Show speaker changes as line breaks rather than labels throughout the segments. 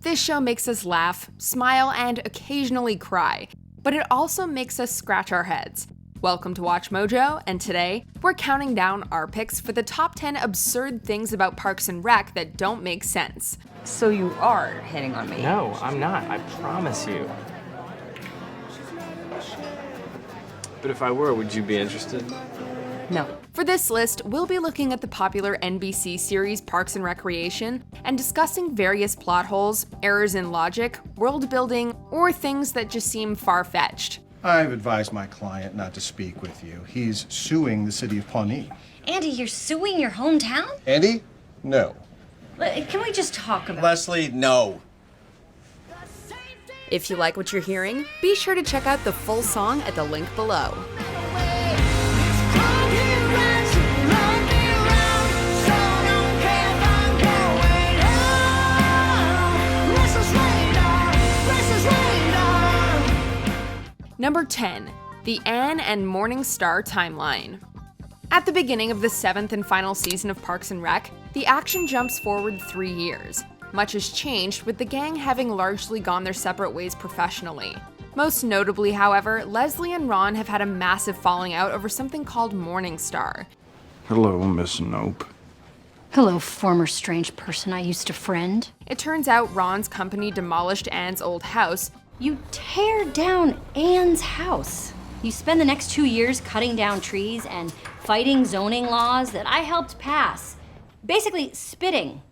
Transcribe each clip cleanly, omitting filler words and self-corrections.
This show makes us laugh, smile, and occasionally cry, but it also makes us scratch our heads. Welcome to Watch Mojo, and today, we're counting down our picks for the top 10 absurd things about Parks and Rec that don't make sense.
So you are hitting on me?
No, I'm not. I promise you. But if I were, would you be interested?
No.
For this list, we'll be looking at the popular NBC series Parks and Recreation and discussing various plot holes, errors in logic, world building, or things that just seem far-fetched.
I've advised my client not to speak with you. He's suing the city of Pawnee.
Andy, you're suing your hometown?
Andy? No.
Can we just talk about
Leslie, no.
If you like what you're hearing, be sure to check out the full song at the link below. Number 10. The Ann and Morningstar Timeline. At the beginning of the 7th and final season of Parks and Rec, the action jumps forward 3 years. Much has changed, with the gang having largely gone their separate ways professionally. Most notably, however, Leslie and Ron have had a massive falling out over something called Morningstar.
Hello, Miss Knope.
Hello, former strange person I used to friend.
It turns out Ron's company demolished Ann's old house.
You tear down Ann's house. You spend the next 2 years cutting down trees and fighting zoning laws that I helped pass. Basically, spitting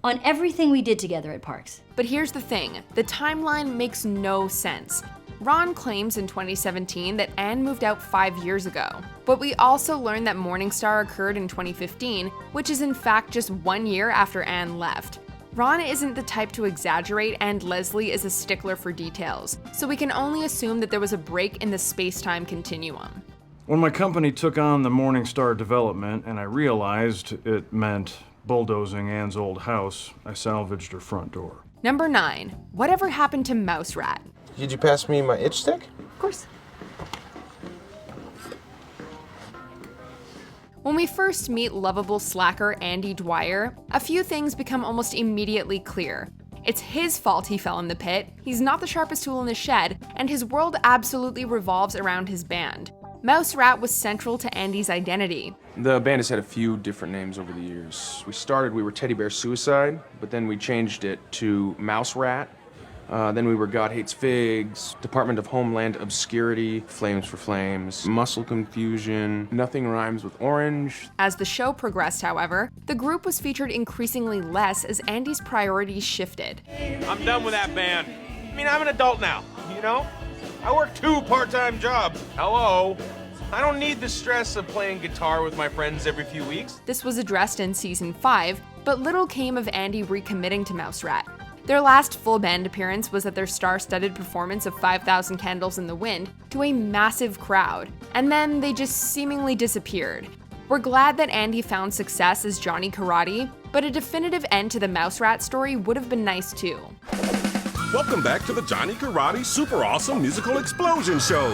on everything we did together at Parks.
But here's the thing, the timeline makes no sense. Ron claims in 2017 that Ann moved out 5 years ago. But we also learned that Morningstar occurred in 2015, which is in fact just 1 year after Ann left. Ron isn't the type to exaggerate, and Leslie is a stickler for details, so we can only assume that there was a break in the space-time continuum.
When my company took on the Morningstar development and I realized it meant bulldozing Ann's old house, I salvaged her front door.
Number 9. Whatever happened to Mouse Rat?
Did you pass me my itch stick?
Of course.
When we first meet lovable slacker Andy Dwyer, a few things become almost immediately clear. It's his fault he fell in the pit, he's not the sharpest tool in the shed, and his world absolutely revolves around his band. Mouse Rat was central to Andy's identity.
The band has had a few different names over the years. We were Teddy Bear Suicide, but then we changed it to Mouse Rat. Then we were God Hates Figs, Department of Homeland Obscurity, Flames for Flames, Muscle Confusion, Nothing Rhymes with Orange.
As the show progressed, however, the group was featured increasingly less as Andy's priorities shifted.
I'm done with that band. I mean, I'm an adult now, you know? I work 2 part-time jobs. Hello? I don't need the stress of playing guitar with my friends every few weeks.
This was addressed in season 5, but little came of Andy recommitting to Mouse Rat. Their last full band appearance was at their star-studded performance of 5,000 Candles in the Wind to a massive crowd, and then they just seemingly disappeared. We're glad that Andy found success as Johnny Karate, but a definitive end to the Mouse Rat story would have been nice too.
Welcome back to the Johnny Karate Super Awesome Musical Explosion Show.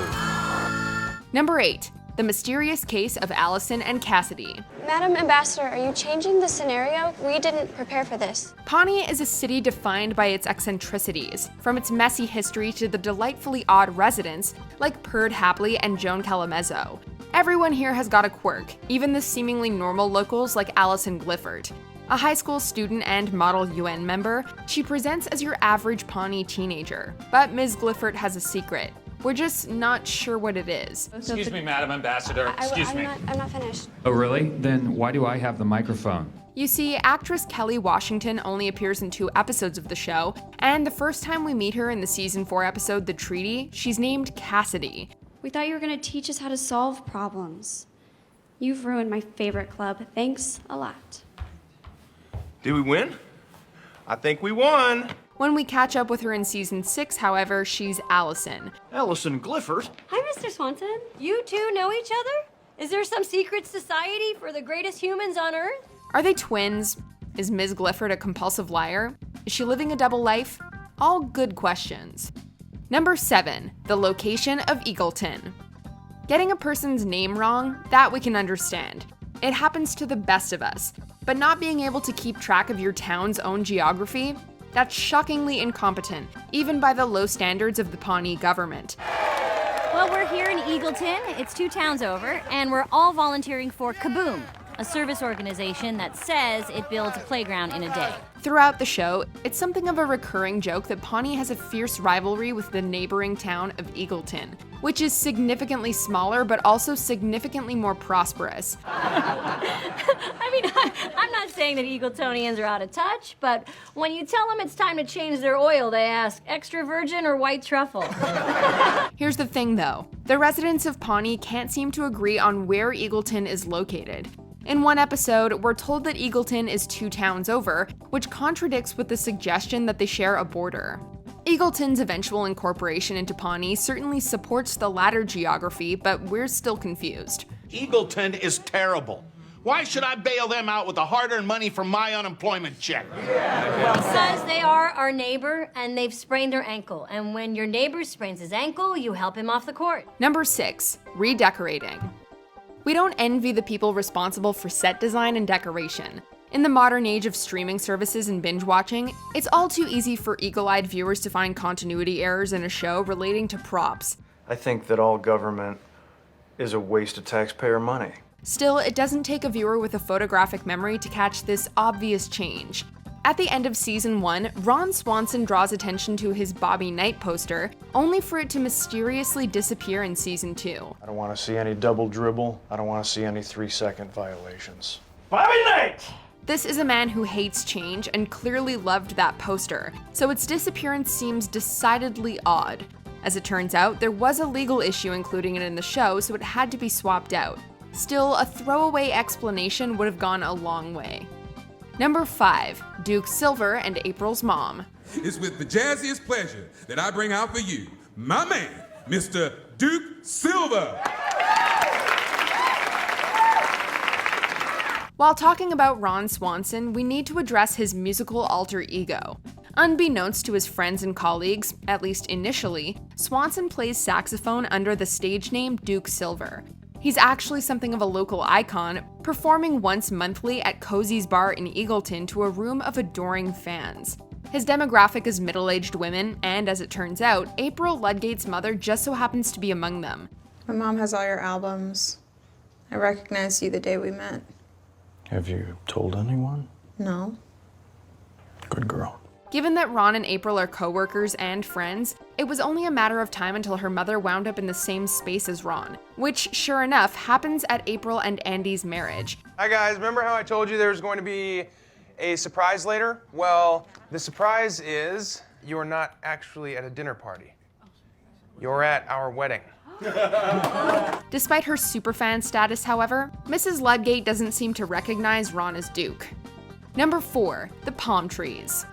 Number 8. The Mysterious Case of Allison and Cassidy.
Madam Ambassador, are you changing the scenario? We didn't prepare for this.
Pawnee is a city defined by its eccentricities, from its messy history to the delightfully odd residents like Perd Hapley and Joan Calamezzo. Everyone here has got a quirk, even the seemingly normal locals like Allison Glifford. A high school student and model UN member, she presents as your average Pawnee teenager. But Ms. Glifford has a secret. We're just not sure what it is.
Excuse me, Madam Ambassador. Excuse me.
I'm not finished.
Oh, really? Then why do I have the microphone?
You see, actress Kelly Washington only appears in 2 episodes of the show, and the first time we meet her in the season 4 episode The Treaty, she's named Cassidy.
We thought you were going to teach us how to solve problems. You've ruined my favorite club. Thanks a lot.
Did we win? I think we won.
When we catch up with her in season 6, however, she's Allison.
Allison Glifford?
Hi, Mr. Swanson. You two know each other? Is there some secret society for the greatest humans on Earth?
Are they twins? Is Ms. Glifford a compulsive liar? Is she living a double life? All good questions. Number 7. The Location of Eagleton. Getting a person's name wrong, that we can understand. It happens to the best of us. But not being able to keep track of your town's own geography, That's shockingly incompetent, even by the low standards of the Pawnee government.
Well, we're here in Eagleton. It's 2 towns over, and we're all volunteering for Kaboom, a service organization that says it builds a playground in a day.
Throughout the show, it's something of a recurring joke that Pawnee has a fierce rivalry with the neighboring town of Eagleton, which is significantly smaller but also significantly more prosperous.
I mean, I'm not saying that Eagletonians are out of touch, but when you tell them it's time to change their oil, they ask, extra virgin or white truffle?
Here's the thing though, the residents of Pawnee can't seem to agree on where Eagleton is located. In one episode, we're told that Eagleton is 2 towns over, which contradicts with the suggestion that they share a border. Eagleton's eventual incorporation into Pawnee certainly supports the latter geography, but we're still confused.
Eagleton is terrible. Why should I bail them out with the hard-earned money from my unemployment check?
Because they are our neighbor and they've sprained their ankle. And when your neighbor sprains his ankle, you help him off the court.
Number 6, redecorating. We don't envy the people responsible for set design and decoration. In the modern age of streaming services and binge watching, it's all too easy for eagle-eyed viewers to find continuity errors in a show relating to props.
I think that all government is a waste of taxpayer money.
Still, it doesn't take a viewer with a photographic memory to catch this obvious change. At the end of season 1, Ron Swanson draws attention to his Bobby Knight poster, only for it to mysteriously disappear in season 2.
I don't want to see any double dribble. I don't want to see any 3-second violations.
Bobby Knight!
This is a man who hates change and clearly loved that poster, so its disappearance seems decidedly odd. As it turns out, there was a legal issue including it in the show, so it had to be swapped out. Still, a throwaway explanation would have gone a long way. Number 5, Duke Silver and April's mom.
It's with the jazziest pleasure that I bring out for you, my man, Mr. Duke Silver.
While talking about Ron Swanson, we need to address his musical alter ego. Unbeknownst to his friends and colleagues, at least initially, Swanson plays saxophone under the stage name Duke Silver. He's actually something of a local icon, performing once monthly at Cozy's Bar in Eagleton to a room of adoring fans. His demographic is middle-aged women, and as it turns out, April Ludgate's mother just so happens to be among them.
My mom has all your albums. I recognized you the day we met.
Have you told anyone?
No.
Good girl.
Given that Ron and April are co-workers and friends, it was only a matter of time until her mother wound up in the same space as Ron, which, sure enough, happens at April and Andy's marriage.
Hi guys, remember how I told you there was going to be a surprise later? Well, the surprise is you're not actually at a dinner party. You're at our wedding.
Despite her superfan status, however, Mrs. Ludgate doesn't seem to recognize Ron as Duke. Number 4, the palm trees.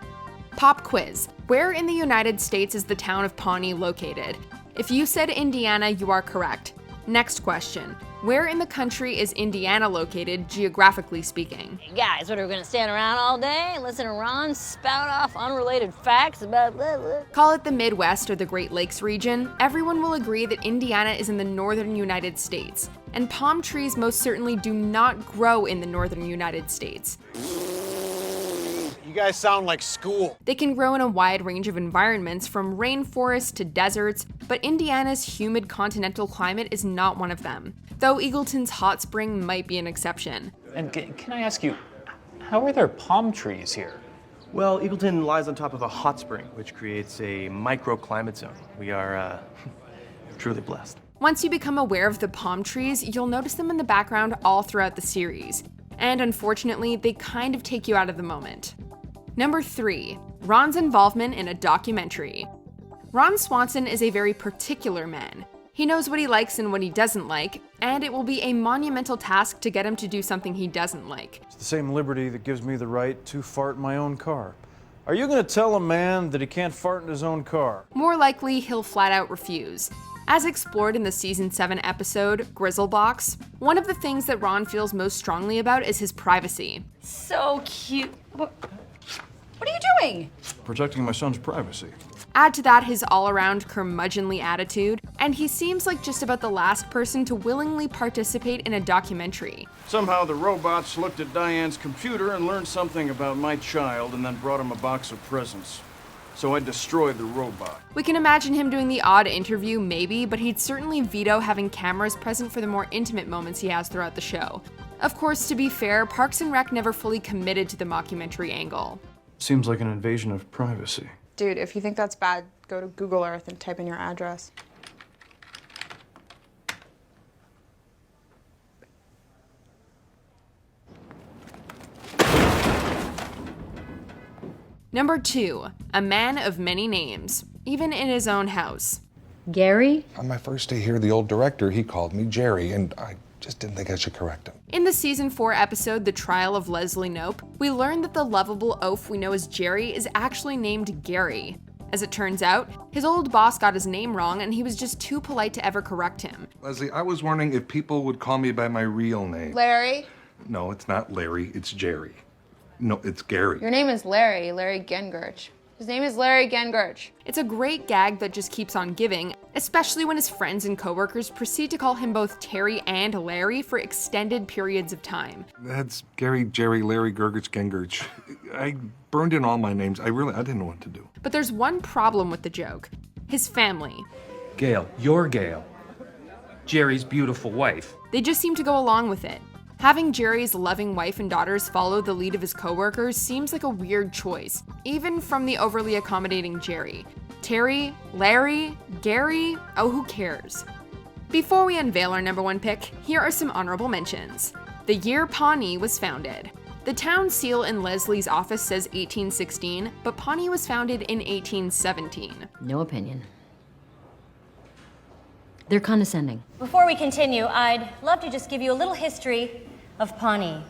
Pop quiz. Where in the United States is the town of Pawnee located? If you said Indiana, you are correct. Next question. Where in the country is Indiana located, geographically speaking?
Hey guys, what are we gonna stand around all day and listen to Ron spout off unrelated facts about blah, blah?
Call it the Midwest or the Great Lakes region, everyone will agree that Indiana is in the northern United States, and palm trees most certainly do not grow in the northern United States.
You guys sound like school.
They can grow in a wide range of environments, from rainforests to deserts, but Indiana's humid continental climate is not one of them, though Eagleton's hot spring might be an exception.
And can I ask you, how are there palm trees here?
Well, Eagleton lies on top of a hot spring, which creates a microclimate zone. We are truly blessed.
Once you become aware of the palm trees, you'll notice them in the background all throughout the series, and unfortunately, they kind of take you out of the moment. Number 3, Ron's involvement in a documentary. Ron Swanson is a very particular man. He knows what he likes and what he doesn't like, and it will be a monumental task to get him to do something he doesn't like.
It's the same liberty that gives me the right to fart in my own car. Are you going to tell a man that he can't fart in his own car?
More likely, he'll flat out refuse. As explored in the season 7 episode, Grizzlebox, one of the things that Ron feels most strongly about is his privacy.
So cute. What are you doing?
Protecting my son's privacy.
Add to that his all-around curmudgeonly attitude, and he seems like just about the last person to willingly participate in a documentary.
Somehow the robots looked at Diane's computer and learned something about my child and then brought him a box of presents. So I destroyed the robot.
We can imagine him doing the odd interview, maybe, but he'd certainly veto having cameras present for the more intimate moments he has throughout the show. Of course, to be fair, Parks and Rec never fully committed to the mockumentary angle.
Seems like an invasion of privacy.
Dude, if you think that's bad, go to Google Earth and type in your address.
Number 2, a man of many names, even in his own house.
Gary?
On my first day here, the old director, he called me Jerry, and I just didn't think I should correct him.
In the season 4 episode, The Trial of Leslie Knope, we learn that the lovable oaf we know as Jerry is actually named Gary. As it turns out, his old boss got his name wrong and he was just too polite to ever correct him.
Leslie, I was wondering if people would call me by my real name.
Larry?
No, it's not Larry, it's Jerry. No, it's Gary.
Your name is Larry Gengurch. His name is Larry Gengurch.
It's a great gag that just keeps on giving, especially when his friends and coworkers proceed to call him both Terry and Larry for extended periods of time.
That's Gary, Jerry, Larry, Gurgich, Gengurch. I burned in all my names. I didn't know what to do.
But there's one problem with the joke. His family.
Gail, you're Gail. Jerry's beautiful wife.
They just seem to go along with it. Having Jerry's loving wife and daughters follow the lead of his coworkers seems like a weird choice, even from the overly accommodating Jerry. Terry, Larry, Gary, oh who cares? Before we unveil our number 1 pick, here are some honorable mentions. The year Pawnee was founded. The town seal in Leslie's office says 1816, but Pawnee was founded in 1817.
No opinion. They're condescending.
Before we continue, I'd love to just give you a little history of Pawnee.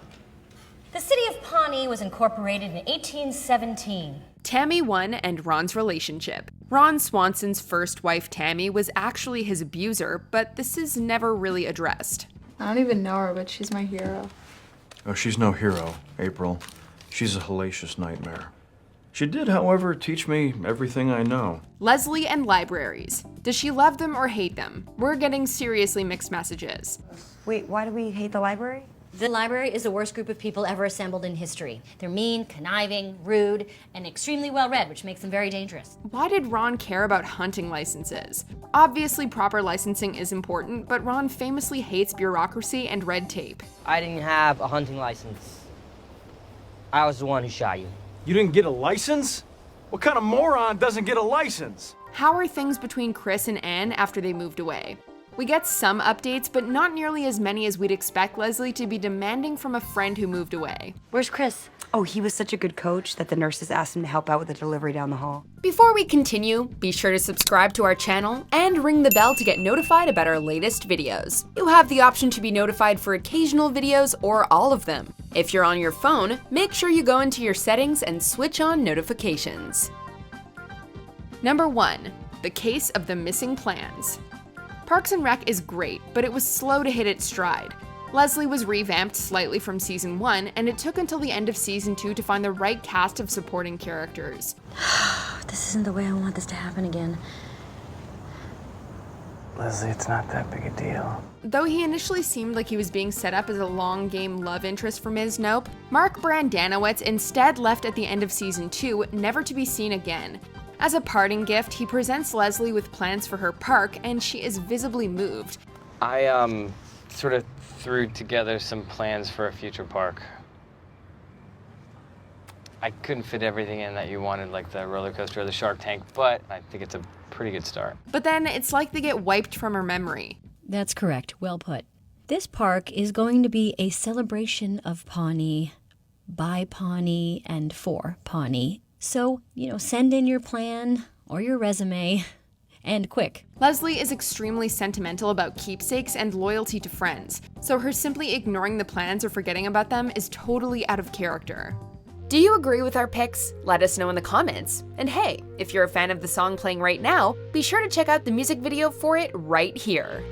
The city of Pawnee was incorporated in 1817.
Tammy 1 and Ron's relationship. Ron Swanson's first wife, Tammy, was actually his abuser, but this is never really addressed.
I don't even know her, but she's my hero.
Oh, she's no hero, April. She's a hellacious nightmare. She did, however, teach me everything I know.
Leslie and libraries. Does she love them or hate them? We're getting seriously mixed messages.
Wait, why do we hate the library?
The library is the worst group of people ever assembled in history. They're mean, conniving, rude, and extremely well-read, which makes them very dangerous.
Why did Ron care about hunting licenses? Obviously, proper licensing is important, but Ron famously hates bureaucracy and red tape.
I didn't have a hunting license. I was the one who shot you.
You didn't get a license? What kind of moron doesn't get a license?
How are things between Chris and Ann after they moved away? We get some updates, but not nearly as many as we'd expect Leslie to be demanding from a friend who moved away.
Where's Chris? Oh, he was such a good coach that the nurses asked him to help out with the delivery down the hall.
Before we continue, be sure to subscribe to our channel and ring the bell to get notified about our latest videos. You have the option to be notified for occasional videos or all of them. If you're on your phone, make sure you go into your settings and switch on notifications. Number 1, the case of the missing plans. Parks and Rec is great, but it was slow to hit its stride. Leslie was revamped slightly from season 1, and it took until the end of season 2 to find the right cast of supporting characters.
This isn't the way I want this to happen again.
Leslie, it's not that big a deal.
Though he initially seemed like he was being set up as a long-game love interest for Ms. Knope, Mark Brandanowitz instead left at the end of season 2, never to be seen again. As a parting gift, he presents Leslie with plans for her park, and she is visibly moved.
I, sort of threw together some plans for a future park. I couldn't fit everything in that you wanted, like the roller coaster or the shark tank, but I think it's a pretty good start.
But then it's like they get wiped from her memory.
That's correct. Well put. This park is going to be a celebration of Pawnee, by Pawnee, and for Pawnee. So, send in your plan or your resume, and quick.
Leslie is extremely sentimental about keepsakes and loyalty to friends, so her simply ignoring the plans or forgetting about them is totally out of character. Do you agree with our picks? Let us know in the comments. And hey, if you're a fan of the song playing right now, be sure to check out the music video for it right here.